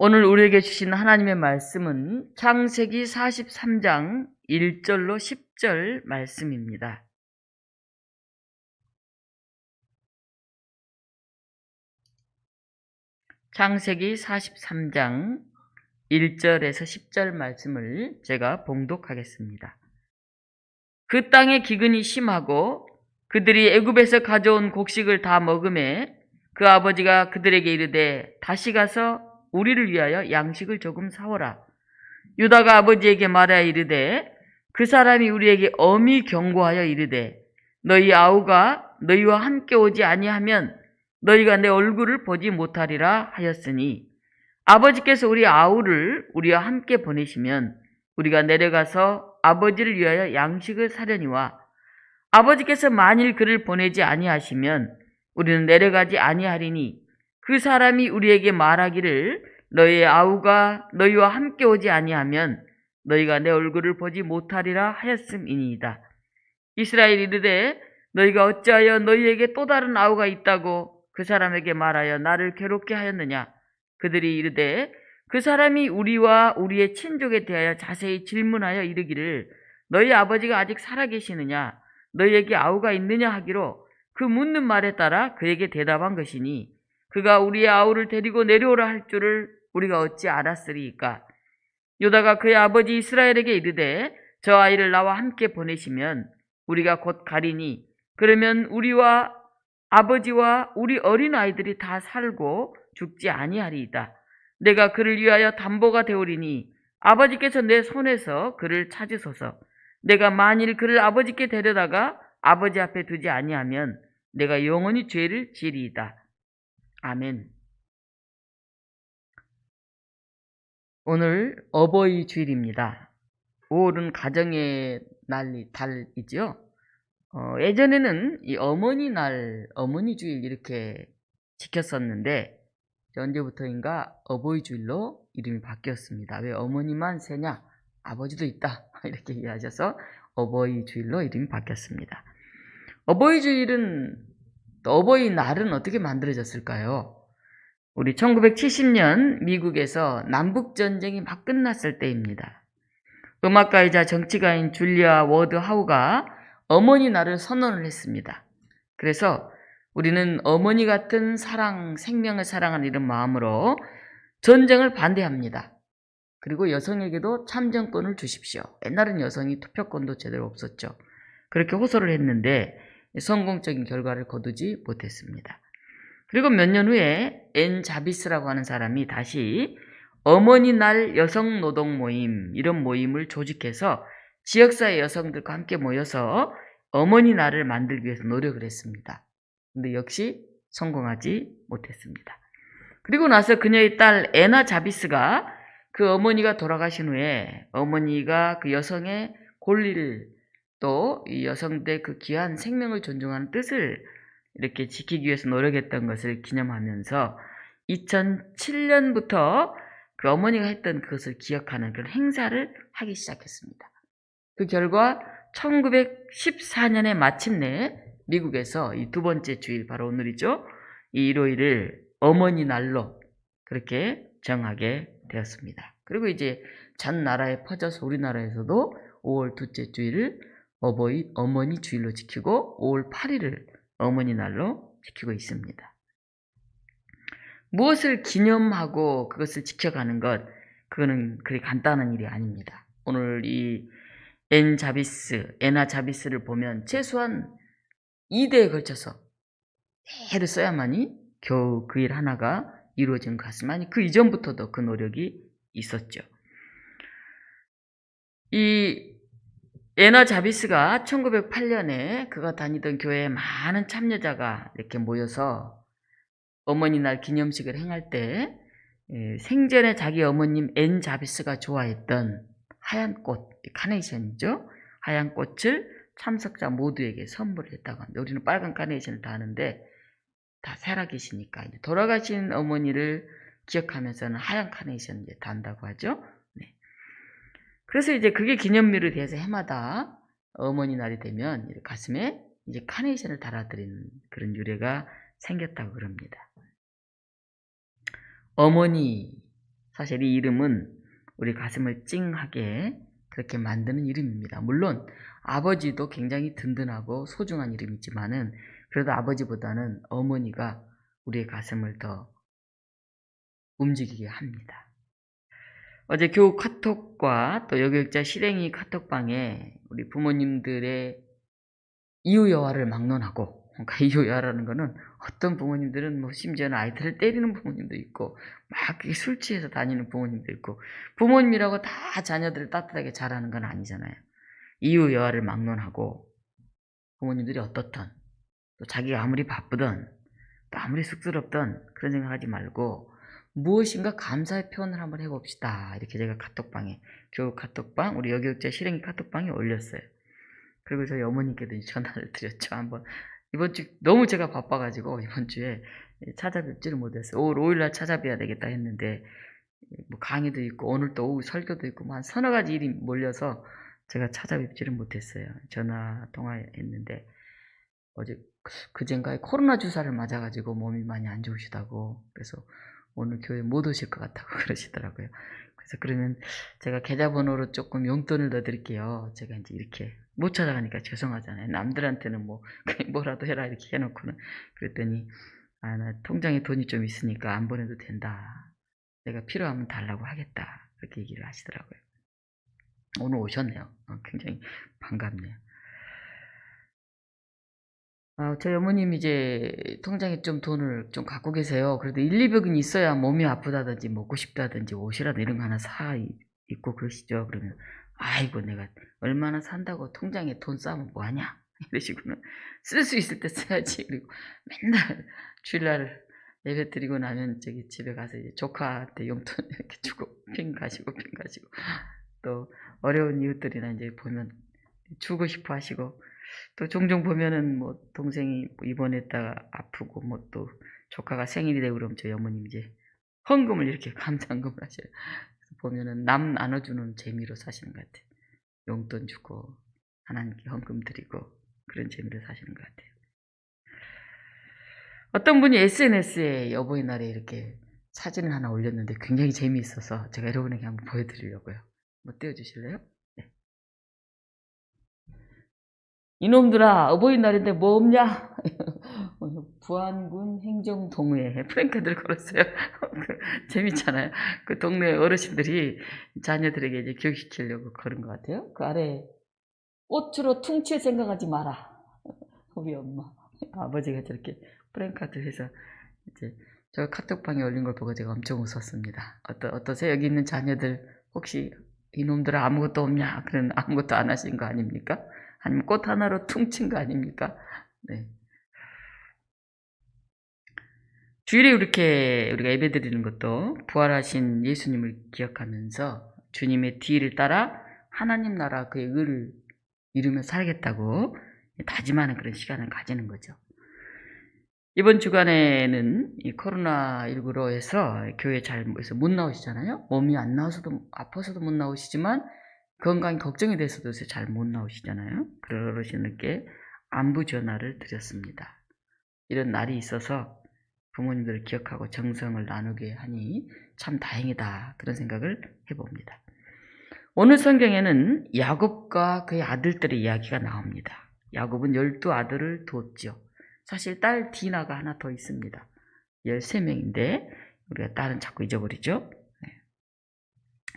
오늘 우리에게 주신 하나님의 말씀은 창세기 43장 1절로 10절 말씀입니다. 창세기 43장 1절에서 10절 말씀을 제가 봉독하겠습니다. 그 땅에 기근이 심하고 그들이 애굽에서 가져온 곡식을 다 먹음에 그 아버지가 그들에게 이르되 다시 가서 우리를 위하여 양식을 조금 사오라. 유다가 아버지에게 말하여 이르되 그 사람이 우리에게 엄히 경고하여 이르되 너희 아우가 너희와 함께 오지 아니하면 너희가 내 얼굴을 보지 못하리라 하였으니 아버지께서 우리 아우를 우리와 함께 보내시면 우리가 내려가서 아버지를 위하여 양식을 사려니와 아버지께서 만일 그를 보내지 아니하시면 우리는 내려가지 아니하리니 그 사람이 우리에게 말하기를 너희의 아우가 너희와 함께 오지 아니하면 너희가 내 얼굴을 보지 못하리라 하였음이니이다. 이스라엘이 이르되 너희가 어찌하여 너희에게 또 다른 아우가 있다고 그 사람에게 말하여 나를 괴롭게 하였느냐. 그들이 이르되 그 사람이 우리와 우리의 친족에 대하여 자세히 질문하여 이르기를 너희 아버지가 아직 살아계시느냐 너희에게 아우가 있느냐 하기로 그 묻는 말에 따라 그에게 대답한 것이니 그가 우리의 아우를 데리고 내려오라 할 줄을 우리가 어찌 알았으리이까. 유다가 그의 아버지 이스라엘에게 이르되 저 아이를 나와 함께 보내시면 우리가 곧 가리니 그러면 우리와 아버지와 우리 어린 아이들이 다 살고 죽지 아니하리이다. 내가 그를 위하여 담보가 되오리니 아버지께서 내 손에서 그를 찾으소서. 내가 만일 그를 아버지께 데려다가 아버지 앞에 두지 아니하면 내가 영원히 죄를 지리이다. 아멘. 오늘 어버이 주일입니다. 5월은 가정의 달이죠. 예전에는 이 어머니 날, 어머니 주일 이렇게 지켰었는데 언제부터인가 어버이 주일로 이름이 바뀌었습니다. 왜 어머니만 세냐? 아버지도 있다. 이렇게 이야기하셔서 어버이 주일로 이름이 바뀌었습니다. 어버이 주일은, 어버이 날은 어떻게 만들어졌을까요? 우리 1970년 미국에서 남북전쟁이 막 끝났을 때입니다. 음악가이자 정치가인 줄리아 워드 하우가 어머니 날을 선언을 했습니다. 그래서 우리는 어머니 같은 사랑, 생명을 사랑하는 이런 마음으로 전쟁을 반대합니다. 그리고 여성에게도 참정권을 주십시오. 옛날은 여성이 투표권도 제대로 없었죠. 그렇게 호소를 했는데 성공적인 결과를 거두지 못했습니다. 그리고 몇 년 후에 앤 자비스라고 하는 사람이 다시 어머니 날 여성 노동 모임, 이런 모임을 조직해서 지역사회 여성들과 함께 모여서 어머니 날을 만들기 위해서 노력을 했습니다. 근데 역시 성공하지 못했습니다. 그리고 나서 그녀의 딸 애나 자비스가 그 어머니가 돌아가신 후에 어머니가 그 여성의 권리를 또 이 여성들의 그 귀한 생명을 존중하는 뜻을 이렇게 지키기 위해서 노력했던 것을 기념하면서 2007년부터 그 어머니가 했던 그것을 기억하는 그런 행사를 하기 시작했습니다. 그 결과 1914년에 마침내 미국에서 이 두 번째 주일, 바로 오늘이죠. 이 일요일을 어머니 날로 그렇게 정하게 되었습니다. 그리고 이제 전 나라에 퍼져서 우리나라에서도 5월 둘째 주일을 어머니 주일로 지키고 5월 8일을 어머니 날로 지키고 있습니다. 무엇을 기념하고 그것을 지켜가는 것, 그거는 그리 간단한 일이 아닙니다. 오늘 이 애나 자비스를 보면 최소한 2대에 걸쳐서 애를 써야만이 겨우 그 일 하나가 이루어진 것 같습니다. 아니, 그 이전부터도 그 노력이 있었죠. 이 애나 자비스가 1908년에 그가 다니던 교회에 많은 참여자가 이렇게 모여서 어머니날 기념식을 행할 때 생전에 자기 어머님 앤 자비스가 좋아했던 하얀 꽃, 카네이션이죠. 하얀 꽃을 참석자 모두에게 선물을 했다고 합니다. 우리는 빨간 카네이션을 다 하는데 다 살아계시니까 이제 돌아가신 어머니를 기억하면서는 하얀 카네이션 이제 단다고 하죠. 네. 그래서 이제 그게 기념비로 돼서 해마다 어머니 날이 되면 가슴에 이제 카네이션을 달아드리는 그런 유래가 생겼다고 그럽니다. 어머니, 사실 이 이름은 우리 가슴을 찡하게 그렇게 만드는 이름입니다. 물론 아버지도 굉장히 든든하고 소중한 이름이지만은 그래도 아버지보다는 어머니가 우리의 가슴을 더 움직이게 합니다. 어제 교우 카톡과 또 여교육자 실행위 카톡방에 우리 부모님들의 이유여하를 막론하고, 그러니까 이유여하라는 거는 어떤 부모님들은 뭐 심지어는 아이들을 때리는 부모님도 있고 막 술 취해서 다니는 부모님도 있고, 부모님이라고 다 자녀들을 따뜻하게 잘하는 건 아니잖아요. 이유여하를 막론하고 부모님들이 어떻든 또 자기가 아무리 바쁘든 또 아무리 쑥스럽든 그런 생각하지 말고 무엇인가 감사의 표현을 한번 해봅시다. 이렇게 제가 카톡방에, 교육 카톡방, 우리 여교육자 실행위 카톡방에 올렸어요. 그리고 저희 어머니께도 전화를 드렸죠. 한번 이번 주 너무 제가 바빠가지고 이번 주에 찾아뵙지를 못했어요. 5월 5일날 찾아뵈야 되겠다 했는데 뭐 강의도 있고 오늘 또 오후 설교도 있고 뭐 한 서너 가지 일이 몰려서 제가 찾아뵙지를 못했어요. 전화 통화했는데 어제 그젠가에 코로나 주사를 맞아가지고 몸이 많이 안 좋으시다고, 그래서 오늘 교회 못 오실 것 같다고 그러시더라고요. 그래서 그러면 제가 계좌번호로 조금 용돈을 넣어드릴게요. 제가 이제 이렇게 못 찾아가니까 죄송하잖아요. 남들한테는 뭐 뭐라도 해라 이렇게 해놓고는. 그랬더니 나 통장에 돈이 좀 있으니까 안 보내도 된다. 내가 필요하면 달라고 하겠다. 그렇게 얘기를 하시더라고요. 오늘 오셨네요. 굉장히 반갑네요. 저희 어머님 이제 통장에 좀 돈을 좀 갖고 계세요. 그래도 1, 200은 있어야 몸이 아프다든지 먹고 싶다든지 옷이라도 이런 거 하나 사 입고 그러시죠. 그러면 아이고 내가 얼마나 산다고 통장에 돈 쌓으면 뭐하냐 이러시고는, 쓸 수 있을 때 써야지. 그리고 맨날 주일날 예배 드리고 나면 저기 집에 가서 이제 조카한테 용돈 이렇게 주고 핑 가시고 또 어려운 이웃들이나 이제 보면 주고 싶어 하시고, 또 종종 보면은 뭐 동생이 입원했다가 아프고 뭐 또 조카가 생일이 되고 그러면 저희 어머님 이제 헌금을 이렇게 감사헌금을 하셔요. 보면은 남 나눠주는 재미로 사시는 것 같아요. 용돈 주고 하나님께 헌금 드리고 그런 재미로 사시는 것 같아요. 어떤 분이 SNS에 어버이날에 이렇게 사진을 하나 올렸는데 굉장히 재미있어서 제가 여러분에게 한번 보여드리려고요. 뭐 띄워주실래요? 네. 이놈들아 어버이날인데 뭐 없냐? 부안군 행정동호회 프랭카드를 걸었어요. 재밌잖아요. 그 동네 어르신들이 자녀들에게 이제 교육시키려고 걸은 것 같아요. 그 아래 꽃으로 퉁칠 생각하지 마라. 우리 엄마, 아버지가 저렇게 프랭카드 해서 이제 저 카톡방에 올린 걸 보고 제가 엄청 웃었습니다. 어떠세요? 여기 있는 자녀들 혹시 이놈들아 아무것도 없냐? 그런 아무것도 안 하신 거 아닙니까? 아니면 꽃 하나로 퉁친 거 아닙니까? 네. 주일에 이렇게 우리가 예배드리는 것도 부활하신 예수님을 기억하면서 주님의 뒤를 따라 하나님 나라 그의 의를 이루며 살겠다고 다짐하는 그런 시간을 가지는 거죠. 이번 주간에는 이 코로나19로 해서 교회 잘 못 나오시잖아요. 몸이 안 나와서도 아파서도 못 나오시지만 건강이 걱정이 돼서도 잘 못 나오시잖아요. 그러시는게 안부 전화를 드렸습니다. 이런 날이 있어서 부모님들을 기억하고 정성을 나누게 하니 참 다행이다, 그런 생각을 해봅니다. 오늘 성경에는 야곱과 그의 아들들의 이야기가 나옵니다. 야곱은 12아들을 뒀죠. 사실 딸 디나가 하나 더 있습니다. 13명인데 우리가 딸은 자꾸 잊어버리죠.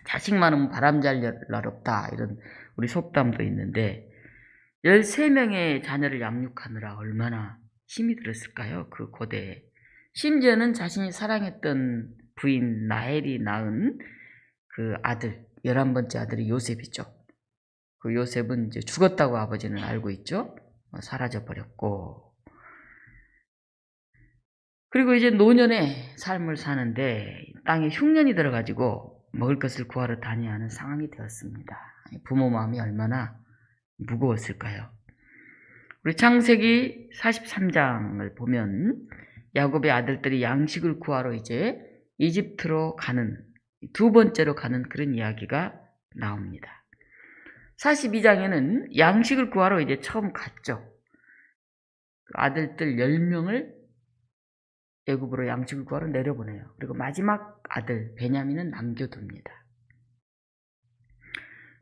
자식 많으면 바람 잘 날 없다, 이런 우리 속담도 있는데 13명의 자녀를 양육하느라 얼마나 힘이 들었을까요? 그 고대에. 심지어는 자신이 사랑했던 부인 라헬이 낳은 그 아들, 11번째 아들이 요셉이죠. 그 요셉은 이제 죽었다고 아버지는 알고 있죠. 사라져 버렸고. 그리고 이제 노년의 삶을 사는데 땅에 흉년이 들어가지고 먹을 것을 구하러 다녀야 하는 상황이 되었습니다. 부모 마음이 얼마나 무거웠을까요? 우리 창세기 43장을 보면 야곱의 아들들이 양식을 구하러 이제 이집트로 가는, 두 번째로 가는 그런 이야기가 나옵니다. 42장에는 양식을 구하러 이제 처음 갔죠. 아들들 10명을 애굽으로 양식을 구하러 내려보내요. 그리고 마지막 아들 베냐민은 남겨둡니다.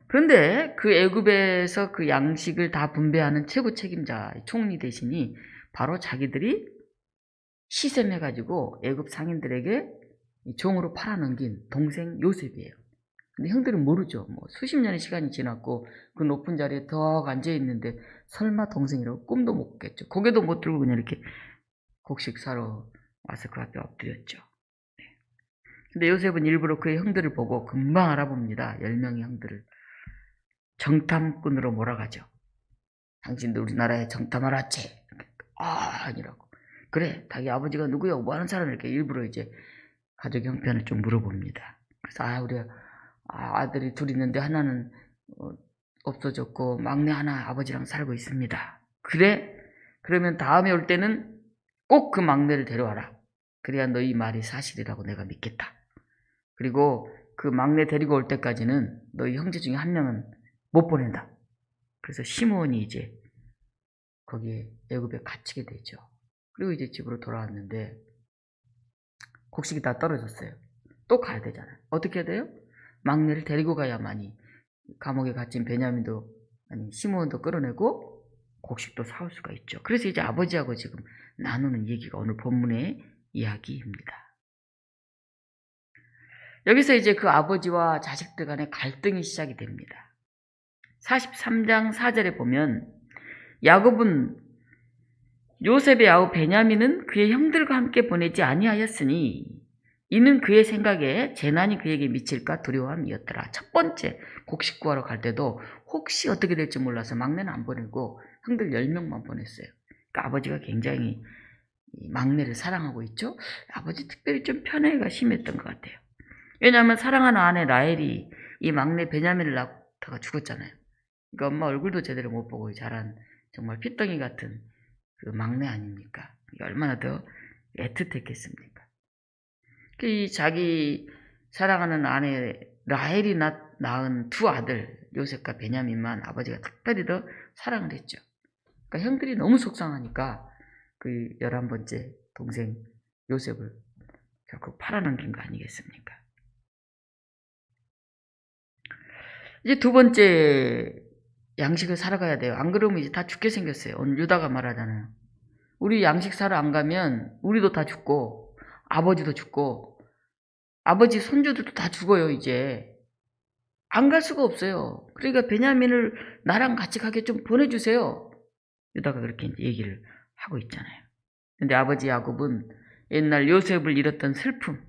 그런데 그 애굽에서 그 양식을 다 분배하는 최고 책임자 총리 대신이 바로 자기들이 시샘해가지고 애굽 상인들에게 종으로 팔아넘긴 동생 요셉이에요. 근데 형들은 모르죠. 뭐 수십 년의 시간이 지났고 그 높은 자리에 더 앉아 있는데 설마 동생이라고 꿈도 못 꿨겠죠. 고개도 못 들고 그냥 이렇게 곡식 사러 와서 그 앞에 엎드렸죠. 근데 요셉은 일부러 그의 형들을 보고 금방 알아봅니다. 10명의 형들을. 정탐꾼으로 몰아가죠. 당신도 우리나라에 정탐하러 왔지? 아니라고. 그래, 자기 아버지가 누구야? 뭐 하는 사람? 이렇게 일부러 이제 가족 형편을 좀 물어봅니다. 그래서 우리 아들이 둘 있는데 하나는 없어졌고 막내 하나 아버지랑 살고 있습니다. 그래? 그러면 다음에 올 때는 꼭 그 막내를 데려와라. 그래야 너희 말이 사실이라고 내가 믿겠다. 그리고 그 막내 데리고 올 때까지는 너희 형제 중에 한 명은 못 보낸다. 그래서 시므온이 이제 거기에 애굽에 갇히게 되죠. 그리고 이제 집으로 돌아왔는데 곡식이 다 떨어졌어요. 또 가야 되잖아요. 어떻게 해야 돼요? 막내를 데리고 가야만이 감옥에 갇힌 베냐민도 아니 시므온도 끌어내고 곡식도 사올 수가 있죠. 그래서 이제 아버지하고 지금 나누는 얘기가 오늘 본문의 이야기입니다. 여기서 이제 그 아버지와 자식들 간의 갈등이 시작이 됩니다. 43장 4절에 보면 야곱은 요셉의 아우 베냐민은 그의 형들과 함께 보내지 아니하였으니 이는 그의 생각에 재난이 그에게 미칠까 두려움이었더라. 첫 번째 곡식 구하러 갈 때도 혹시 어떻게 될지 몰라서 막내는 안 보내고 형들 10명만 보냈어요. 그러니까 아버지가 굉장히 막내를 사랑하고 있죠. 아버지 특별히 좀 편애가 심했던 것 같아요. 왜냐하면 사랑하는 아내 라헬이 이 막내 베냐민을 낳다가 죽었잖아요. 그러니까 엄마 얼굴도 제대로 못 보고 자란 정말 핏덩이 같은 그 막내 아닙니까? 얼마나 더 애틋했겠습니까? 이 자기 사랑하는 아내 라헬이 낳은 두 아들 요셉과 베냐민만 아버지가 특별히 더 사랑을 했죠. 그러니까 형들이 너무 속상하니까 그 11번째 동생 요셉을 결국 팔아넘긴 거 아니겠습니까? 이제 두 번째 양식을 사러 가야 돼요. 안 그러면 이제 다 죽게 생겼어요. 오늘 유다가 말하잖아요. 우리 양식 사러 안 가면 우리도 다 죽고 아버지도 죽고 아버지 손주들도 다 죽어요. 이제 안 갈 수가 없어요. 그러니까 베냐민을 나랑 같이 가게 좀 보내주세요. 유다가 그렇게 이제 얘기를 하고 있잖아요. 근데 아버지 야곱은 옛날 요셉을 잃었던 슬픔,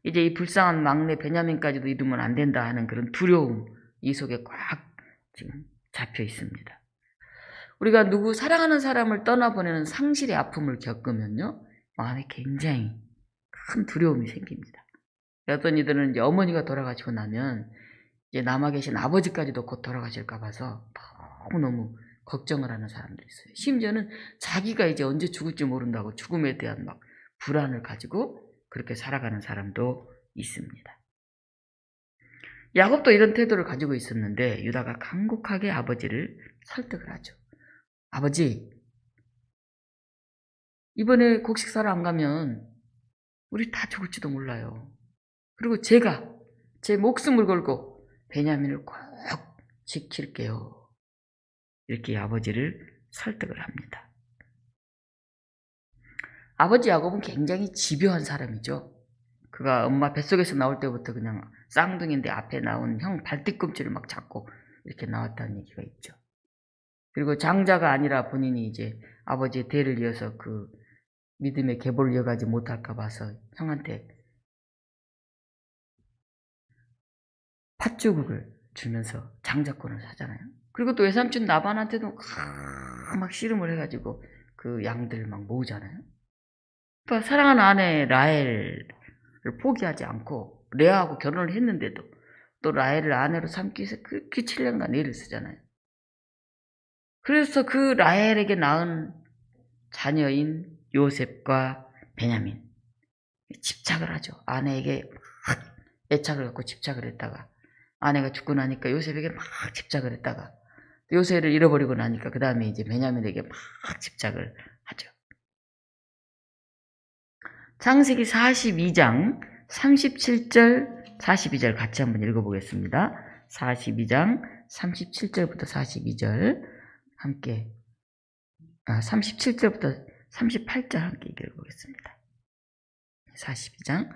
이제 이 불쌍한 막내 베냐민까지도 잃으면 안 된다 하는 그런 두려움, 이 속에 꽉 지금 잡혀 있습니다. 우리가 누구 사랑하는 사람을 떠나보내는 상실의 아픔을 겪으면요, 마음에 굉장히 큰 두려움이 생깁니다. 어떤 이들은 이제 어머니가 돌아가시고 나면 이제 남아 계신 아버지까지도 곧 돌아가실까 봐서 너무너무 걱정을 하는 사람들이 있어요. 심지어는 자기가 이제 언제 죽을지 모른다고 죽음에 대한 막 불안을 가지고 그렇게 살아가는 사람도 있습니다. 야곱도 이런 태도를 가지고 있었는데 유다가 간곡하게 아버지를 설득을 하죠. 아버지, 이번에 곡식 사러 안 가면 우리 다 죽을지도 몰라요. 그리고 제가 제 목숨을 걸고 베냐민을 꼭 지킬게요. 이렇게 아버지를 설득을 합니다. 아버지 야곱은 굉장히 집요한 사람이죠. 그가 엄마 뱃속에서 나올 때부터 그냥 쌍둥이인데 앞에 나온 형 발뒤꿈치를 막 잡고 이렇게 나왔다는 얘기가 있죠. 그리고 장자가 아니라 본인이 이제 아버지의 대를 이어서 그 믿음의 계보를 이어가지 못할까 봐서 형한테 팥죽을 주면서 장자권을 사잖아요. 그리고 또 외삼촌 나반한테도 막 씨름을 해가지고 그 양들 막 모으잖아요. 또 사랑하는 아내 라헬을 포기하지 않고 레아하고 결혼을 했는데도 또 라헬을 아내로 삼기 위해서 그렇게 7년간 애를 쓰잖아요. 그래서 그 라헬에게 낳은 자녀인 요셉과 베냐민 집착을 하죠. 아내에게 막 애착을 갖고 집착을 했다가 아내가 죽고 나니까 요셉에게 막 집착을 했다가 요셉을 잃어버리고 나니까 그 다음에 이제 베냐민에게 막 집착을 하죠. 창세기 42장 37절 42절 같이 한번 읽어보겠습니다. 42장 37절부터 42절 함께 37절부터 38절 함께 읽어보겠습니다. 42장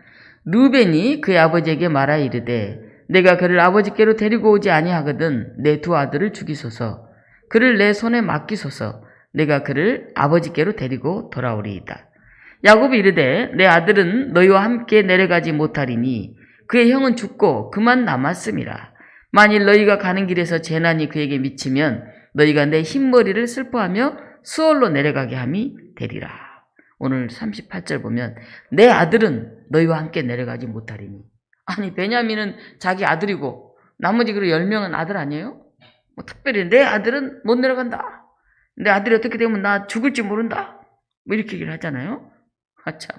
루벤이 그의 아버지에게 말하여 이르되 내가 그를 아버지께로 데리고 오지 아니하거든 내 두 아들을 죽이소서 그를 내 손에 맡기소서 내가 그를 아버지께로 데리고 돌아오리이다. 야곱이 이르되 내 아들은 너희와 함께 내려가지 못하리니 그의 형은 죽고 그만 남았음이라. 만일 너희가 가는 길에서 재난이 그에게 미치면 너희가 내 흰머리를 슬퍼하며 수월로 내려가게 함이 되리라. 오늘 38절 보면 내 아들은 너희와 함께 내려가지 못하리니. 아니 베냐민은 자기 아들이고 나머지 그 10명은 아들 아니에요? 뭐 특별히 내 아들은 못 내려간다. 내 아들이 어떻게 되면 나 죽을지 모른다. 뭐 이렇게 얘기를 하잖아요. 아, 참.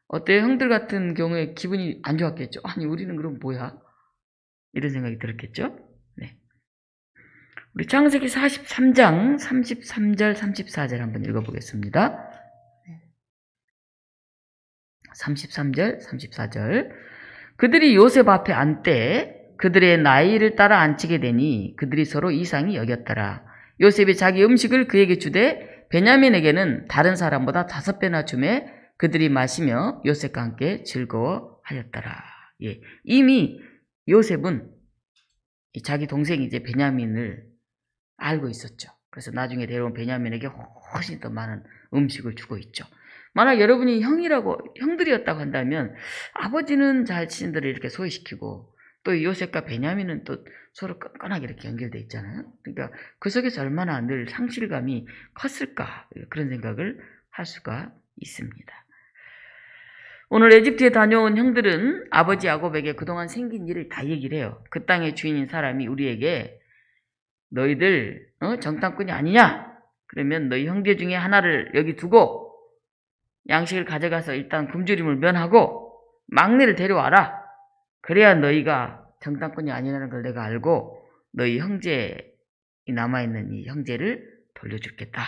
어때요? 형들 같은 경우에 기분이 안 좋았겠죠. 아니 우리는 그럼 뭐야? 이런 생각이 들었겠죠. 네. 우리 창세기 43장 33절 34절 한번 읽어보겠습니다. 33절 34절 그들이 요셉 앞에 앉되 그들의 나이를 따라 앉히게 되니 그들이 서로 이상히 여겼더라. 요셉이 자기 음식을 그에게 주되 베냐민에게는 다른 사람보다 5배나 주매 그들이 마시며 요셉과 함께 즐거워하였더라. 예, 이미 요셉은 자기 동생이 이제 베냐민을 알고 있었죠. 그래서 나중에 데려온 베냐민에게 훨씬 더 많은 음식을 주고 있죠. 만약 여러분이 형들이었다고 한다면 아버지는 자신들을 이렇게 소외시키고 또 요셉과 베냐민은 또 서로 끈끈하게 이렇게 연결되어 있잖아요. 그러니까 그 속에서 얼마나 늘 상실감이 컸을까 그런 생각을 할 수가 있습니다. 오늘 에집트에 다녀온 형들은 아버지 야곱에게 그동안 생긴 일을 다 얘기를 해요. 그 땅의 주인인 사람이 우리에게 너희들 정탐꾼이 아니냐? 그러면 너희 형제 중에 하나를 여기 두고 양식을 가져가서 일단 굶주림을 면하고 막내를 데려와라. 그래야 너희가 정탐꾼이 아니라는 걸 내가 알고 너희 형제 남아있는 이 형제를 돌려주겠다.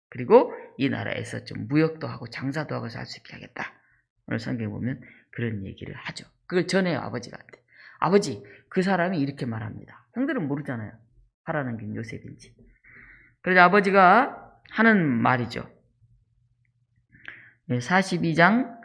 그리고 이 나라에서 좀 무역도 하고 장사도 하고 살 수 있게 하겠다. 오늘 성경에 보면 그런 얘기를 하죠. 그걸 전해요 아버지한테. 아버지 그 사람이 이렇게 말합니다. 형들은 모르잖아요. 하라는 게 요셉인지. 그래서 아버지가 하는 말이죠. 42장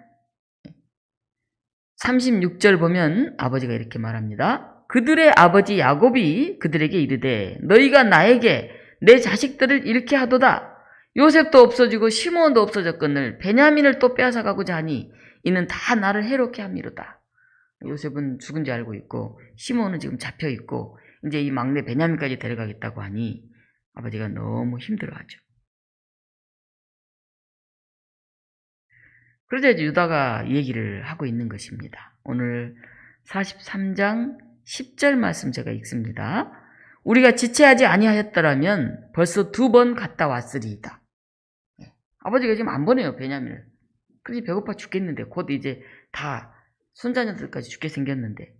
36절 보면 아버지가 이렇게 말합니다. 그들의 아버지 야곱이 그들에게 이르되 너희가 나에게 내 자식들을 잃게 하도다. 요셉도 없어지고 시므온도 없어졌거늘 베냐민을 또 빼앗아가고자 하니 이는 다 나를 해롭게 함이로다. 요셉은 죽은 줄 알고 있고 시므온은 지금 잡혀있고 이제 이 막내 베냐민까지 데려가겠다고 하니 아버지가 너무 힘들어하죠. 그러자 이제 유다가 얘기를 하고 있는 것입니다. 오늘 43장 10절 말씀 제가 읽습니다. 우리가 지체하지 아니하였더라면 벌써 2번 갔다 왔으리이다. 아버지가 지금 안 보내요 베냐민을. 그래서 배고파 죽겠는데 곧 이제 다 손자녀들까지 죽게 생겼는데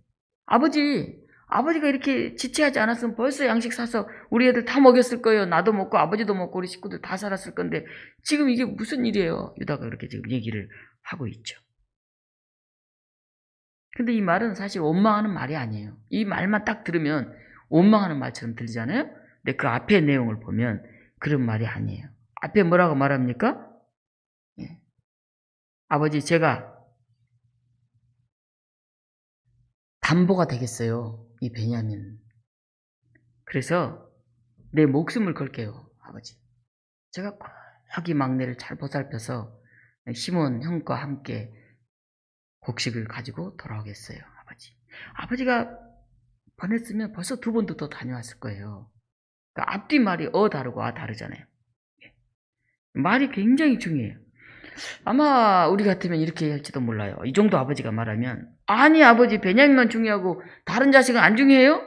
아버지가 이렇게 지체하지 않았으면 벌써 양식 사서 우리 애들 다 먹였을 거예요. 나도 먹고 아버지도 먹고 우리 식구들 다 살았을 건데 지금 이게 무슨 일이에요. 유다가 그렇게 지금 얘기를 하고 있죠. 근데 이 말은 사실 원망하는 말이 아니에요. 이 말만 딱 들으면 원망하는 말처럼 들리잖아요. 근데 그 앞에 내용을 보면 그런 말이 아니에요. 앞에 뭐라고 말합니까? 예. 아버지 제가 담보가 되겠어요. 이 베냐민. 그래서 내 목숨을 걸게요. 아버지. 제가 꼭 이 막내를 잘 보살펴서 시몬 형과 함께 곡식을 가지고 돌아오겠어요. 아버지. 아버지가 보냈으면 벌써 2번도 더 다녀왔을 거예요. 그러니까 앞뒤 말이 다르고 다르잖아요. 말이 굉장히 중요해요. 아마 우리 같으면 이렇게 할지도 몰라요. 이 정도 아버지가 말하면 아니 아버지 베냐민만 중요하고 다른 자식은 안 중요해요?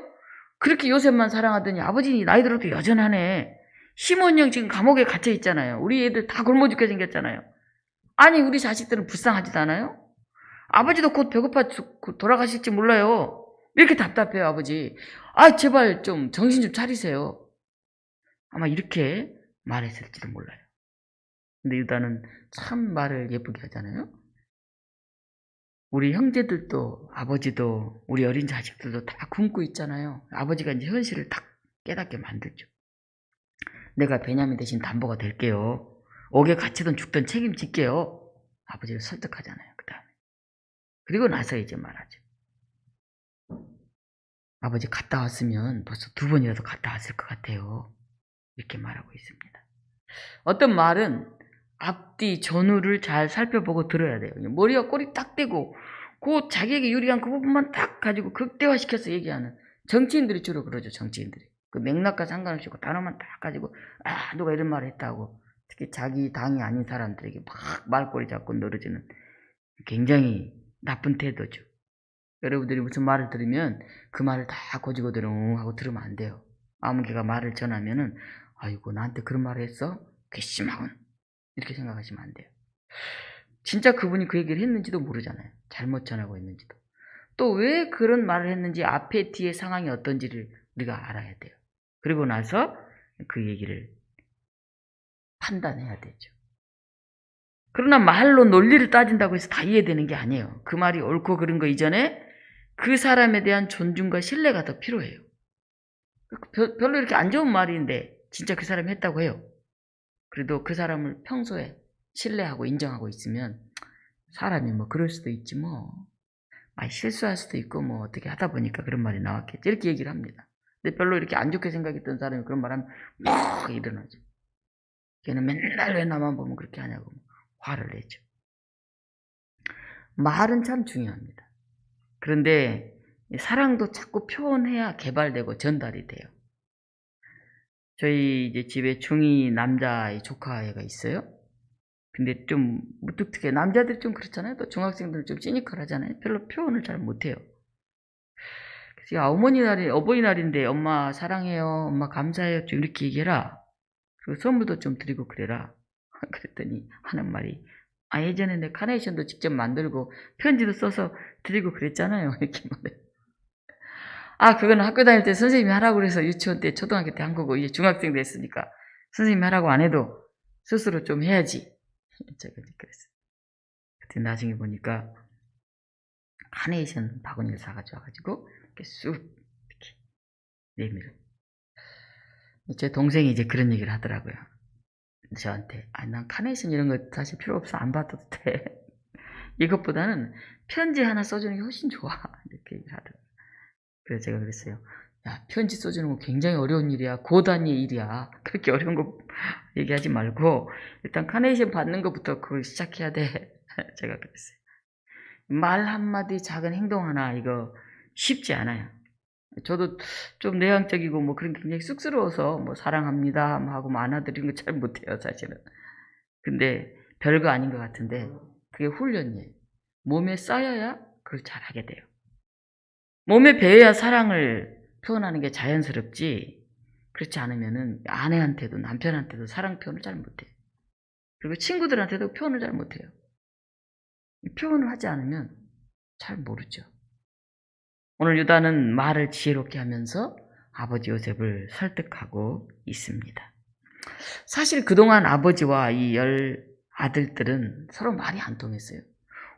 그렇게 요셉만 사랑하더니 아버지 나이 들어도 여전하네. 시몬 형 지금 감옥에 갇혀 있잖아요. 우리 애들 다 굶어 죽게 생겼잖아요. 아니 우리 자식들은 불쌍하지도 않아요? 아버지도 곧 배고파 돌아가실지 몰라요. 이렇게 답답해요 아버지. 제발 좀 정신 좀 차리세요. 아마 이렇게 말했을지도 몰라요. 근데 유다는 참 말을 예쁘게 하잖아요. 우리 형제들도 아버지도 우리 어린 자식들도 다 굶고 있잖아요. 아버지가 이제 현실을 딱 깨닫게 만들죠. 내가 베냐민 대신 담보가 될게요. 옥에 갇히든 죽든 책임질게요. 아버지를 설득하잖아요. 그 다음에. 그리고 나서 이제 말하죠. 아버지 갔다 왔으면 벌써 2번이라도 갔다 왔을 것 같아요. 이렇게 말하고 있습니다. 어떤 말은 앞뒤 전후를 잘 살펴보고 들어야 돼요. 머리와 꼬리 딱 대고 그 자기에게 유리한 그 부분만 딱 가지고 극대화시켜서 얘기하는 정치인들이 주로 그러죠. 정치인들이. 그 맥락과 상관없이 그 단어만 딱 가지고 누가 이런 말을 했다고 특히 자기 당이 아닌 사람들에게 막 말꼬리 잡고 늘어지는 굉장히 나쁜 태도죠. 여러분들이 무슨 말을 들으면 그 말을 다 고지고대로 하고 들으면 안 돼요. 아무 개가 말을 전하면은 아이고 나한테 그런 말을 했어? 괘씸하군. 이렇게 생각하시면 안 돼요. 진짜 그분이 그 얘기를 했는지도 모르잖아요. 잘못 전하고 있는지도. 또 왜 그런 말을 했는지 앞에 뒤에 상황이 어떤지를 우리가 알아야 돼요. 그리고 나서 그 얘기를 판단해야 되죠. 그러나 말로 논리를 따진다고 해서 다 이해되는 게 아니에요. 그 말이 옳고 그른 거 이전에 그 사람에 대한 존중과 신뢰가 더 필요해요. 별로 이렇게 안 좋은 말인데 진짜 그 사람이 했다고 해요. 그래도 그 사람을 평소에 신뢰하고 인정하고 있으면 사람이 뭐 그럴 수도 있지 뭐. 실수할 수도 있고 뭐 어떻게 하다 보니까 그런 말이 나왔겠지. 이렇게 얘기를 합니다. 근데 별로 이렇게 안 좋게 생각했던 사람이 그런 말 하면 막 일어나죠. 걔는 맨날 왜 나만 보면 그렇게 하냐고 화를 내죠. 말은 참 중요합니다. 그런데 사랑도 자꾸 표현해야 개발되고 전달이 돼요. 저희 이제 집에 중2 남자의 조카애가 있어요. 근데 좀 무뚝뚝해. 남자들이 좀 그렇잖아요. 또 중학생들은 좀 시니컬하잖아요. 별로 표현을 잘 못해요. 그래서 야, 어버이날인데 엄마 사랑해요. 엄마 감사해요. 좀 이렇게 얘기해라. 그리고 선물도 좀 드리고 그래라. 그랬더니 하는 말이 예전에 내 카네이션도 직접 만들고 편지도 써서 드리고 그랬잖아요. 이렇게 말해. 그건 학교 다닐 때 선생님이 하라고 그래서 유치원 때 초등학교 때 한 거고 이제 중학생 됐으니까 선생님이 하라고 안 해도 스스로 좀 해야지. 제가 그랬어요. 그때 나중에 보니까 카네이션 바구니를 사가지고 와가지고 이렇게 쑥 이렇게 내밀어. 제 동생이 이제 그런 얘기를 하더라고요. 저한테 난 카네이션 이런 거 사실 필요 없어. 안 받아도 돼. 이것보다는 편지 하나 써주는 게 훨씬 좋아. 이렇게 얘기를 하더라고요. 그래서 제가 그랬어요. 야, 편지 써주는 거 굉장히 어려운 일이야. 고단위의 일이야. 그렇게 어려운 거 얘기하지 말고 일단 카네이션 받는 것부터 그걸 시작해야 돼. 제가 그랬어요. 말 한마디 작은 행동 하나 이거 쉽지 않아요. 저도 좀 내향적이고 뭐 그런 굉장히 쑥스러워서 뭐 사랑합니다 하고 뭐 안아드리는 거 잘 못해요 사실은. 근데 별거 아닌 것 같은데 그게 훈련이에요. 몸에 쌓여야 그걸 잘하게 돼요. 몸에 배어야 사랑을 표현하는 게 자연스럽지 그렇지 않으면은 아내한테도 남편한테도 사랑 표현을 잘 못해요. 그리고 친구들한테도 표현을 잘 못해요. 표현을 하지 않으면 잘 모르죠. 오늘 유다는 말을 지혜롭게 하면서 아버지 요셉을 설득하고 있습니다. 사실 그동안 아버지와 이 10아들들은 서로 말이 안 통했어요.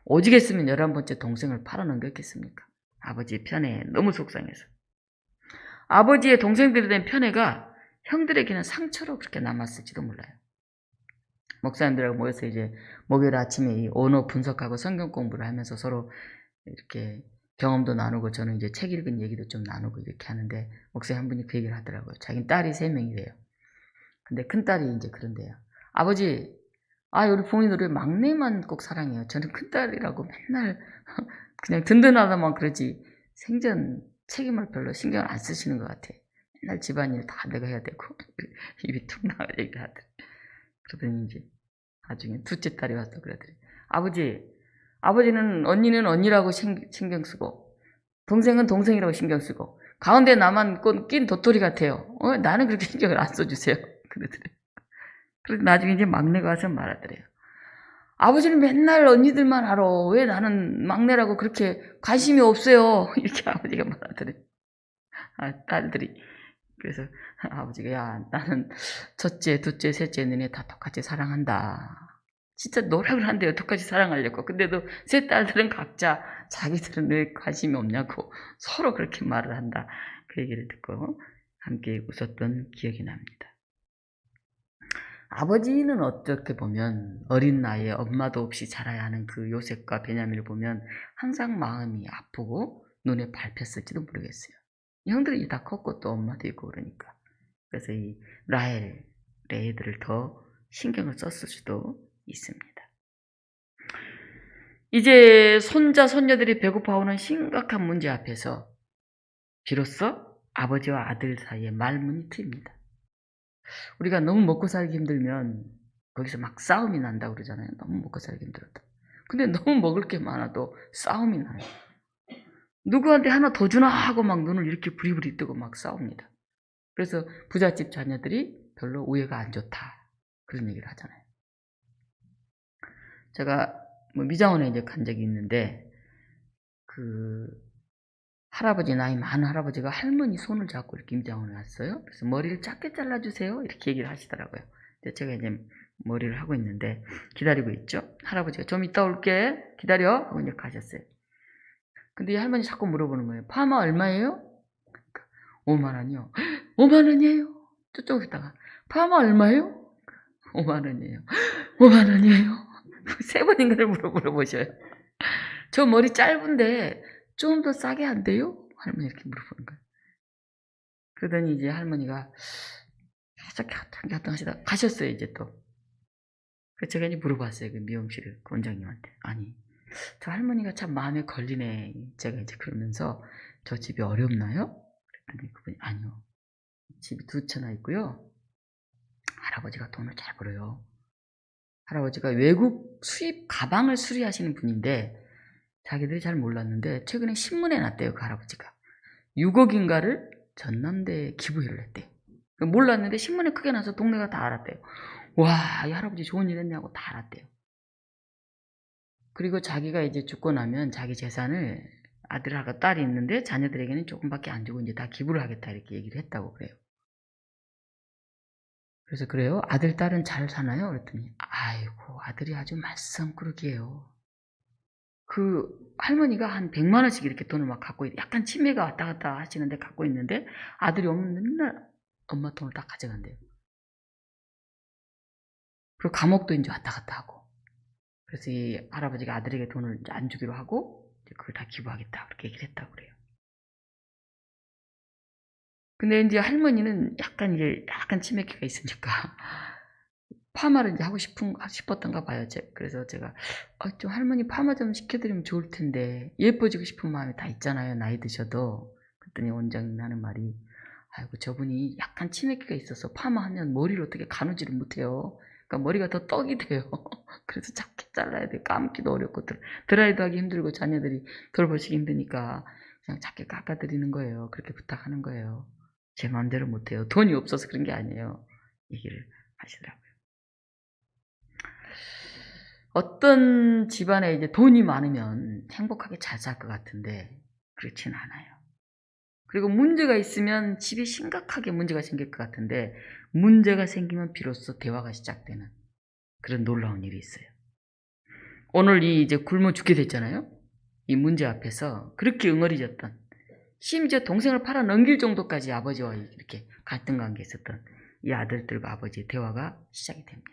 오지겠으면 11번째 동생을 팔아넘겼겠습니까? 아버지의 편애에 너무 속상해서. 아버지의 동생들에 대한 편애가 형들에게는 상처로 그렇게 남았을지도 몰라요. 목사님들하고 모여서 이제 목요일 아침에 이 언어 분석하고 성경 공부를 하면서 서로 이렇게 경험도 나누고 저는 이제 책 읽은 얘기도 좀 나누고 이렇게 하는데 목사님 한 분이 그 얘기를 하더라고요. 자기는 딸이 3명이래요. 근데 큰딸이 이제 그런데요. 아버지, 우리 부모님들 왜 막내만 꼭 사랑해요? 저는 큰딸이라고 맨날 그냥 든든하다만 그러지 생전 책임을 별로 신경을 안 쓰시는 것 같아. 맨날 집안일 다 내가 해야 되고 입이 툭 나와 얘기를 하더래. 그러더니 이제 나중에 둘째 딸이 와서 그러더래. 아버지는 언니는 언니라고 신경 쓰고 동생은 동생이라고 신경 쓰고 가운데 나만 낀 도토리 같아요. 나는 그렇게 신경을 안 써주세요. 그러더래. 그래서 나중에 이제 막내가 와서 말하더래요. 아버지는 맨날 언니들만 알아. 왜 나는 막내라고 그렇게 관심이 없어요. 이렇게 아버지가 말하더래. 딸들이. 그래서 아버지가 야 나는 첫째, 둘째, 셋째 너네 다 똑같이 사랑한다. 진짜 노력을 한대 여태까지 사랑하려고. 근데도 세 딸들은 각자 자기들은 왜 관심이 없냐고 서로 그렇게 말을 한다. 그 얘기를 듣고 함께 웃었던 기억이 납니다. 아버지는 어떻게 보면 어린 나이에 엄마도 없이 자라야 하는 그 요셉과 베냐민을 보면 항상 마음이 아프고 눈에 밟혔을지도 모르겠어요. 형들이 다 컸고 또 엄마도 있고 그러니까. 그래서 이 라헬의 애들을 더 신경을 썼을 수도 있습니다. 이제 손자, 손녀들이 배고파오는 심각한 문제 앞에서 비로소 아버지와 아들 사이에 말문이 트입니다. 우리가 너무 먹고 살기 힘들면 거기서 막 싸움이 난다고 그러잖아요. 너무 먹고 살기 힘들었다. 근데 너무 먹을 게 많아도 싸움이 나요. 누구한테 하나 더 주나 하고 막 눈을 이렇게 부리부리 뜨고 막 싸웁니다. 그래서 부잣집 자녀들이 별로 우애가 안 좋다. 그런 얘기를 하잖아요. 제가 미장원에 이제 간 적이 있는데 그 할아버지, 나이 많은 할아버지가 할머니 손을 잡고 이렇게 미장원에 왔어요. 그래서 머리를 짧게 잘라주세요. 이렇게 얘기를 하시더라고요. 근데 제가 이제 머리를 하고 있는데 기다리고 있죠. 할아버지가 좀 이따 올게 기다려 하고 이제 가셨어요. 근데 이 할머니 자꾸 물어보는 거예요. 파마 얼마예요? 5만 원이요. 5만 원이에요. 저쪽에다가 파마 얼마예요? 5만 원이에요. 5만 원이에요. 세 번인가를 물어보셔요. 저 머리 짧은데 좀 더 싸게 안 돼요? 할머니 이렇게 물어보는 거예요. 그러더니 이제 할머니가 계속 갸땅갸땅 하시다 가셨어요, 이제 또. 그래서 제가 이제 물어봤어요, 그 미용실 그 원장님한테. 아니, 저 할머니가 참 마음에 걸리네. 제가 이제 그러면서 저 집이 어렵나요? 그랬더니 그분이 아니요. 집이 2채나 있고요. 할아버지가 돈을 잘 벌어요. 할아버지가 외국 수입 가방을 수리하시는 분인데 자기들이 잘 몰랐는데 최근에 신문에 났대요. 그 할아버지가 6억인가를 전남대에 기부를 했대요. 몰랐는데 신문에 크게 나서 동네가 다 알았대요. 와, 이 할아버지 좋은 일 했네 하고 다 알았대요. 그리고 자기가 이제 죽고 나면 자기 재산을 아들하고 딸이 있는데 자녀들에게는 조금밖에 안 주고 이제 다 기부를 하겠다 이렇게 얘기를 했다고 그래요. 그래서 그래요? 아들, 딸은 잘 사나요? 그랬더니 아이고 아들이 아주 말썽꾸러기예요. 그 할머니가 한 100만 원씩 이렇게 돈을 막 갖고 약간 치매가 왔다 갔다 하시는데 갖고 있는데 아들이 오면 맨날 엄마 돈을 다 가져간대요. 그리고 감옥도 이제 왔다 갔다 하고. 그래서 이 할아버지가 아들에게 돈을 이제 안 주기로 하고 이제 그걸 다 기부하겠다 그렇게 얘기를 했다고 그래요. 근데 이제 할머니는 약간 치매기가 있으니까 파마를 이제 하고 싶었던가 봐요. 그래서 제가 좀 할머니 파마 좀 시켜드리면 좋을 텐데 예뻐지고 싶은 마음이 다 있잖아요. 나이 드셔도. 그랬더니 원장님 하는 말이 아이고 저분이 약간 치매기가 있어서 파마하면 머리를 어떻게 가누지를 못해요. 그러니까 머리가 더 떡이 돼요. 그래서 작게 잘라야 돼. 감기도 어렵고 드라이도 하기 힘들고 자녀들이 돌보시기 힘드니까 그냥 작게 깎아드리는 거예요. 그렇게 부탁하는 거예요. 제 마음대로 못해요. 돈이 없어서 그런 게 아니에요. 얘기를 하시더라고요. 어떤 집안에 이제 돈이 많으면 행복하게 잘 살 것 같은데 그렇진 않아요. 그리고 문제가 있으면 집이 심각하게 문제가 생길 것 같은데 문제가 생기면 비로소 대화가 시작되는 그런 놀라운 일이 있어요. 오늘 이 이제 굶어 죽게 됐잖아요. 이 문제 앞에서 그렇게 응어리졌던 심지어 동생을 팔아 넘길 정도까지 아버지와 이렇게 갈등 관계에 있었던 이 아들들과 아버지의 대화가 시작이 됩니다.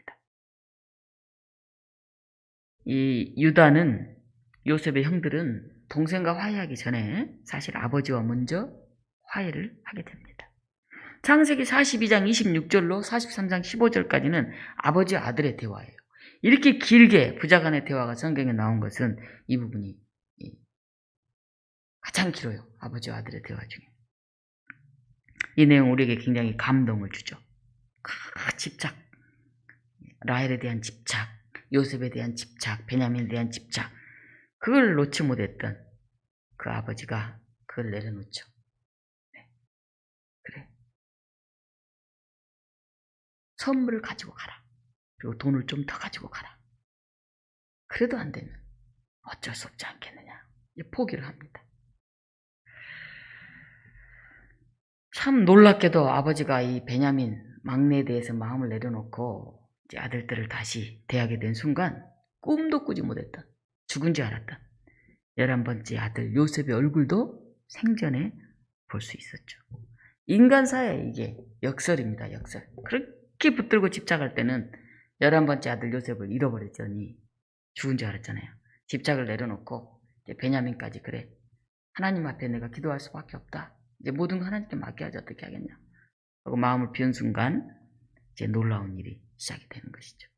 이 유다는 요셉의 형들은 동생과 화해하기 전에 사실 아버지와 먼저 화해를 하게 됩니다. 창세기 42장 26절로 43장 15절까지는 아버지와 아들의 대화예요. 이렇게 길게 부자간의 대화가 성경에 나온 것은 이 부분이 가장 길어요. 아버지와 아들의 대화 중에. 이 내용 우리에게 굉장히 감동을 주죠. 그 집착, 라헬에 대한 집착, 요셉에 대한 집착, 베냐민에 대한 집착, 그걸 놓지 못했던 그 아버지가 그걸 내려놓죠. 네. 그래. 선물을 가지고 가라. 그리고 돈을 좀 더 가지고 가라. 그래도 안 되면 어쩔 수 없지 않겠느냐. 포기를 합니다. 참 놀랍게도 아버지가 이 베냐민 막내에 대해서 마음을 내려놓고 이제 아들들을 다시 대하게 된 순간 꿈도 꾸지 못했던, 죽은 줄 알았던 11번째 아들 요셉의 얼굴도 생전에 볼 수 있었죠. 인간사의 이게 역설입니다. 역설. 그렇게 붙들고 집착할 때는 11번째 아들 요셉을 잃어버렸더니 죽은 줄 알았잖아요. 집착을 내려놓고 이제 베냐민까지, 그래, 하나님 앞에 내가 기도할 수밖에 없다. 이제 모든 거 하나님께 맡겨야지 어떻게 하겠냐 하고 마음을 비운 순간 이제 놀라운 일이 시작이 되는 것이죠.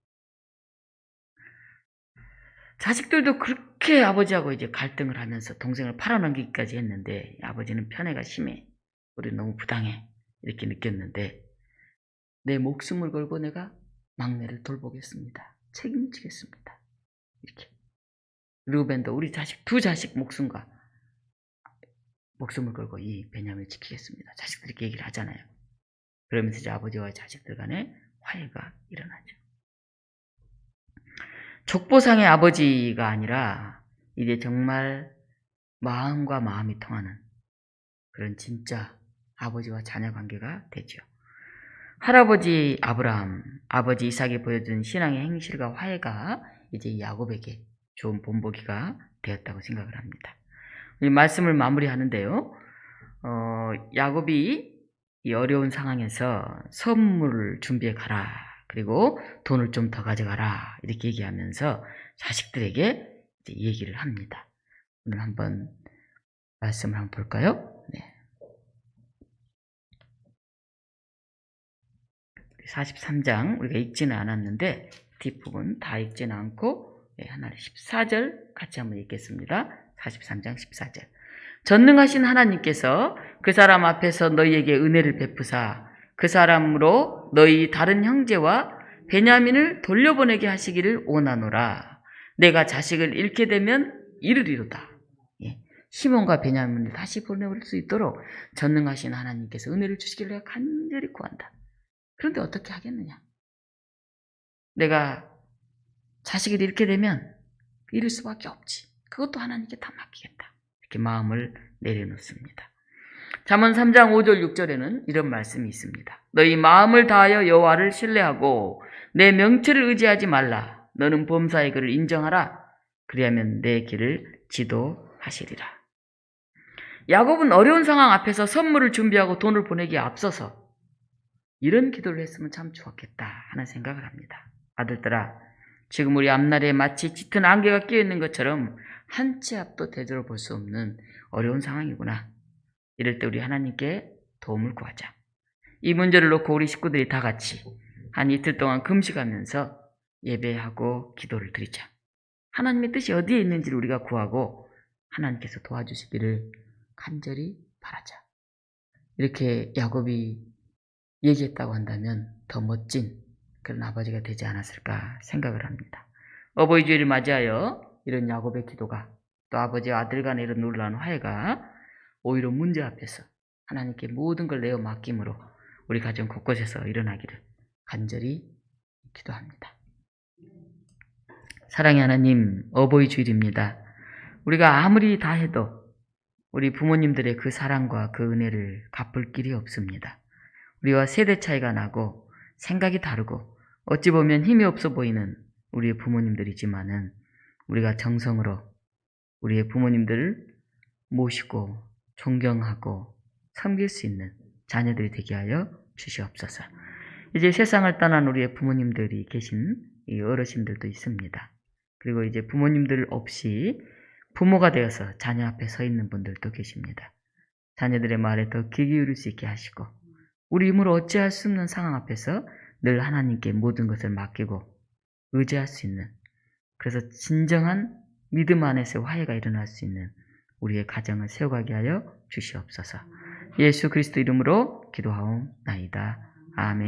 자식들도 그렇게 아버지하고 이제 갈등을 하면서 동생을 팔아넘기기까지 했는데 아버지는 편애가 심해. 우리 너무 부당해. 이렇게 느꼈는데 내 목숨을 걸고 내가 막내를 돌보겠습니다. 책임지겠습니다. 이렇게. 르우벤도 우리 자식, 두 자식 목숨을 걸고 이 베냐민을 지키겠습니다. 자식들이 이렇게 얘기를 하잖아요. 그러면서 이제 아버지와 자식들 간에 화해가 일어나죠. 족보상의 아버지가 아니라 이제 정말 마음과 마음이 통하는 그런 진짜 아버지와 자녀 관계가 되죠. 할아버지 아브라함, 아버지 이삭이 보여준 신앙의 행실과 화해가 이제 야곱에게 좋은 본보기가 되었다고 생각을 합니다. 이 말씀을 마무리하는데요. 야곱이 이 어려운 상황에서 선물을 준비해 가라. 그리고 돈을 좀 더 가져가라. 이렇게 얘기하면서 자식들에게 이제 얘기를 합니다. 오늘 한번 말씀을 한번 볼까요? 네. 43장 우리가 읽지는 않았는데 뒷부분 다 읽지는 않고 하나를 14절 같이 한번 읽겠습니다. 43장 14절. 전능하신 하나님께서 그 사람 앞에서 너희에게 은혜를 베푸사 그 사람으로 너희 다른 형제와 베냐민을 돌려보내게 하시기를 원하노라. 내가 자식을 잃게 되면 이르리로다. 시몬과 베냐민을 다시 보내올 수 있도록 전능하신 하나님께서 은혜를 주시기를 내가 간절히 구한다. 그런데 어떻게 하겠느냐? 내가 자식을 잃게 되면 잃을 수밖에 없지. 그것도 하나님께 다 맡기겠다. 이렇게 마음을 내려놓습니다. 잠언 3장 5절 6절에는 이런 말씀이 있습니다. 너희 마음을 다하여 여호와를 신뢰하고 내 명철을 의지하지 말라. 너는 범사의 그를 인정하라. 그리하면 내 길을 지도하시리라. 야곱은 어려운 상황 앞에서 선물을 준비하고 돈을 보내기에 앞서서 이런 기도를 했으면 참 좋았겠다 하는 생각을 합니다. 아들들아, 지금 우리 앞날에 마치 짙은 안개가 끼어있는 것처럼 한 치 앞도 되돌아 볼 수 없는 어려운 상황이구나. 이럴 때 우리 하나님께 도움을 구하자. 이 문제를 놓고 우리 식구들이 다 같이 한 이틀 동안 금식하면서 예배하고 기도를 드리자. 하나님의 뜻이 어디에 있는지를 우리가 구하고 하나님께서 도와주시기를 간절히 바라자. 이렇게 야곱이 얘기했다고 한다면 더 멋진 그런 아버지가 되지 않았을까 생각을 합니다. 어버이 주일을 맞이하여 이런 야곱의 기도가 또 아버지와 아들 간의 이런 놀라운 화해가 오히려 문제 앞에서 하나님께 모든 걸 내어 맡김으로 우리 가정 곳곳에서 일어나기를 간절히 기도합니다. 사랑의 하나님, 어버이 주일입니다. 우리가 아무리 다 해도 우리 부모님들의 그 사랑과 그 은혜를 갚을 길이 없습니다. 우리와 세대 차이가 나고 생각이 다르고 어찌 보면 힘이 없어 보이는 우리의 부모님들이지만은 우리가 정성으로 우리의 부모님들을 모시고 존경하고 섬길 수 있는 자녀들이 되게 하여 주시옵소서. 이제 세상을 떠난 우리의 부모님들이 계신 이 어르신들도 있습니다. 그리고 이제 부모님들 없이 부모가 되어서 자녀 앞에 서 있는 분들도 계십니다. 자녀들의 말에 더 귀 기울일 수 있게 하시고 우리 힘으로 어찌할 수 없는 상황 앞에서 늘 하나님께 모든 것을 맡기고 의지할 수 있는, 그래서 진정한 믿음 안에서 화해가 일어날 수 있는 우리의 가정을 세워가게 하여 주시옵소서. 예수 그리스도 이름으로 기도하옵나이다. 아멘.